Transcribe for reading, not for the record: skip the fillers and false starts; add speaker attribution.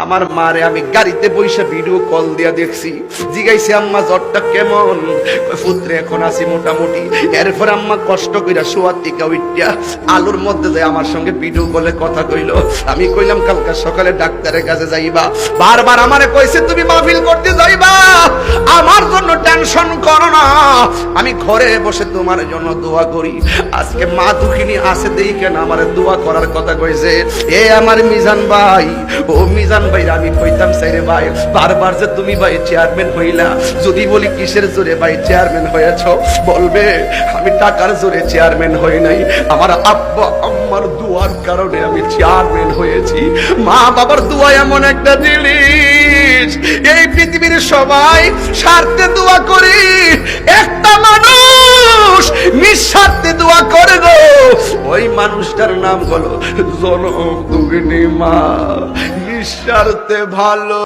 Speaker 1: আমার মারে আমি গাড়িতে বইসা ভিডিও কল দিয়া দেখছি, জিগাইছি আম্মা জ্বরটা কেমন? পুত্রে এখন আছি মোটামুটি। এরপর আম্মা কষ্ট কইরা শোয়ার থেকে উঠিয়া আলোর মধ্যে যায় আমার সঙ্গে ভিডিও কলে কথা কইলো। আমি কইলাম কালকে সকালে ডাক্তারের কাছে যাইবা। বারবার আমারে কইছে তুমি মাহফিল করতে যাইবা, আমার জন্য টেনশন করো না, আমি ঘরে বসে তোমার জন্য দোয়া করি। আজকে মা দুঃখিনী আছে দেই কেন আমারে দোয়া করার কথা কইছে। এ আমার মিজান ভাই, ও মিজান ভাই আমি কইতাম সাইরে ভাই, বারবার যে তুমি ভাই চেয়ারম্যান হইলা, যদি বলি কিসের জোরে ভাই চেয়ারম্যান হয়েছ, বলবে আমি টাকার জোরে চেয়ারম্যান হই নাই, আমার আব্বা আম্মার দোয়ার কারণে আমি চেয়ারম্যান হয়েছি। মা বাবার দোয়া এমন একটা জিনিস, এই পৃথিবীর সবাই স্বার্থে দোয়া করি, একটা মানুষ নিঃস্বার্থে দোয়া করে গো, ওই মানুষটার নাম হলো জনম দুঃখিনী মা, নিঃস্বার্থে ভালো।